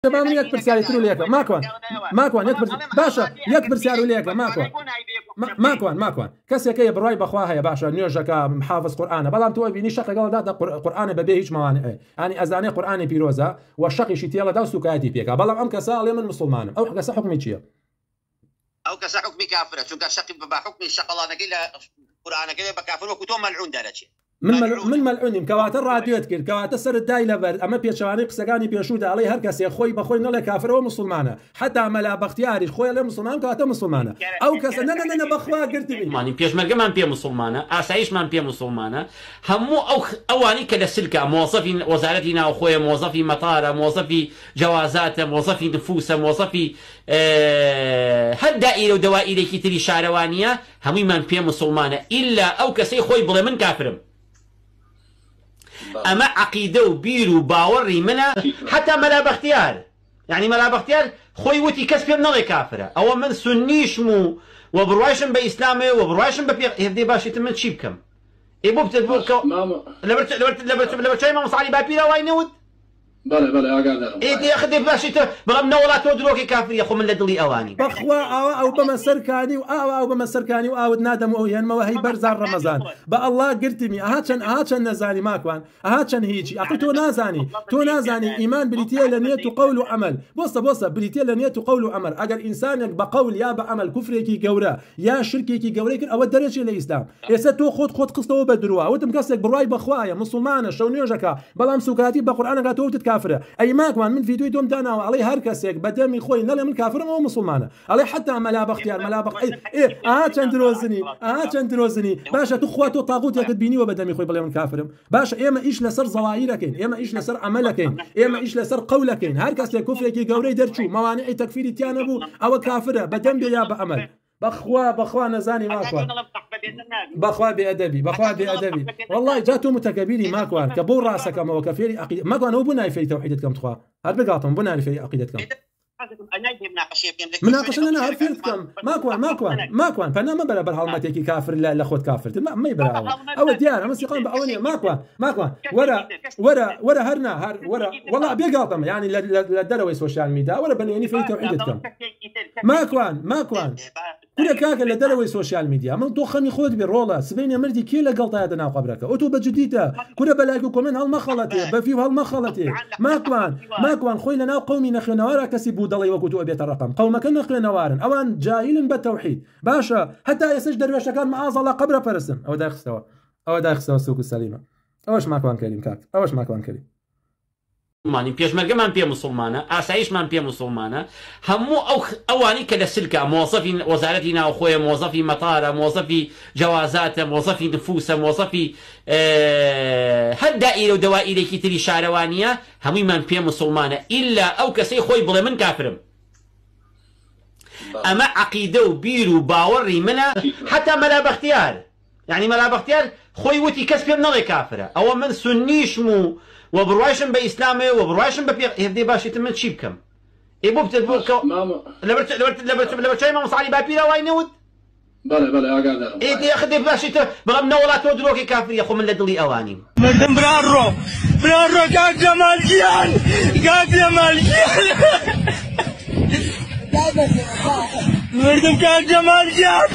شباب من يكبر سعر يترو ليك ماكوان يكبر باشا يكبر سعر ليك ماكوان كسي كي بروي بخواها يا باشا نيوجك محافظ قرآن بلام تو بيني شق قال دا قرآن ببيه هيج موانع يعني ازاني قرآن بيروزا والشق شي تيلا دا سوكايتي بيك بلام ام كسا من مسلمان او كسا حكمي تشيا او كسا حكمي كافر شو كسا بحكمي الشق الله نقيل قرآن كده بكافر وكتو ملعون دارتي من ملعونیم کەواتە ڕادیۆت کرد کەواتە سرت دای لەبەر ئەمە پێچەوانەی قسەکانی پێشودا ئەڵێ هەر کەسێ خۆی بەخۆی نەڵێ کافرەوە مسلمانە حتا مەلا بەختیاریش خۆی لێ مسلمان کەواتە مسلمانە ئەو کەسە نە بەخوا گرتبی پێشمەرگەمان پێ مسلمانە ئاسایشمان پێ مسلمانە هەموو ئەوانی کە لە سلکە مۆزەفی وەزارەتی ناوخۆیە مۆزەفی مەتارە مۆزەفی جەوازاتە مۆزەفی نفوسە مۆزەفی هەر دائیرە و دەوائیرێکی تری شارەوانیە هەموویمان پێ مسلمانە ئیلا ئەو کەسەی خۆی بڵێ من کافرم اما عقيده وبير وباوري منها حتى ملا بختيار يعني ملا بختيار خوي وتي كسب نغي كافره او من سنيش مو وبروايشن باسلامي وبروايشن بهدي باشي تمن شيبكم ايبو بتدبوك لبرت ما مصالي بابيلا واينود بله اقعد ايه اخذ باشي بغم نولات ودروكي كافر يا خو من لدلي اواني بخوا او بمسركاني او بمسركاني او نادم او ين وهي برزان رمضان با الله قلتمي اهاتشن نزاني ماكوان اهاتشن هيجي اعطيتو نازاني ايمان بريتيه لنيت قول وعمل بص بريتيه لنيت قول وعمل اگر انسانك بقول يا بعمل كفريكي قورا يا شركيكي قوريك او درجه الاسلام يسا تو خود قصته بدروا وتم كسك براي بخوايا مسلمان شونيوجكا بلام سوكاتي بقران قاتو كافره اي ماكوان من فيديو دوم دانا عليه هركسك بدمي خوي نلا من كافر مو مسلمانه عليه حتى ملابخ اختيار ملابخ ايه چندروزني باشا تو خواتو طاغوت يا بيني وبدمي خوي بلا من كافر باشا ايما ايش لسر ظواهرك ايما ايش لسر عملك ايما ايش لسر قولك هركس كفرك قوري درچو موانع تكفير تيانبو او كافره بدم بيا بعمل بخوا نزاني ماكوان بخوا بأدبي والله جاتو متكبيري ماكوان كبور راسك ما وكفيري عقيدة ماكوان هو بناء في توحيدتكم تخوا هل بقاطم بناء في عقيدتكم مناقشة أنا عرفتكم ماكوان فأنا ما بلا برهالماتيكي كافر لا خود كافر ما يبلا أو ديار أما سيقان بأوني ماكوان ورا هرنا والله بيقاطم يعني لدروي سوشيال ميديا ولا بنيني في توحيدتكم ماكوان كل كاك اللي دروي سوشيال ميديا من توخني خود بالرولا سبيني مردي كيلا قلطة هذا ناو قبرك أوتو بجديدة كل بلاقيكم من هالمخلطة بفيو هالمخلطة ماكوان خوي لنا قومي نخي نوارا كسبوا ضلي وكتو أبيت الرقم قومك نخي نوارا أوان جاهل بالتوحيد باشا حتى يسج درويش كان معاذ الله قبر فرسم أو دا يخستوى السوق السليمة أوش ماكوان كريم كاك أوش ماكوان كريم پێشمەرگەمان پێ مسلمانە ئاسایشمان پێ مسلمانە هەموو ئەوانی کە لە سلکە مۆزەفی وەزارەتی ناوخۆیە مۆزەفی مەتارە مۆزەفی جەوازاتە مۆزەفی نفوسە مۆزەفی هەر دائیرە و دەوائیرێکی تری شارەوانیە هەموویمان پێ مسلمانە ئیلا ئەو کەسەی خۆی بڵێ من کافرم ئەمە عقیدە و بیر و باوەڕی منە حتا مەلا بەختیار يعني مەلا بەختیار خۆی وتی کەس پێم نەڵێ کافرە ئەوە من سنیشم و وبروايشن باسلامي وبروايشن بهدي باشي تمن شيبكم ايبو بتدبوك لبرت ما مصالي بابيلا واينود بله اقعد ايه اخذ باشي بغم نولات ودروكي كافر يا خو من لدلي اواني مردم برارو كاك جمالجيان مردم كاك جمالجيان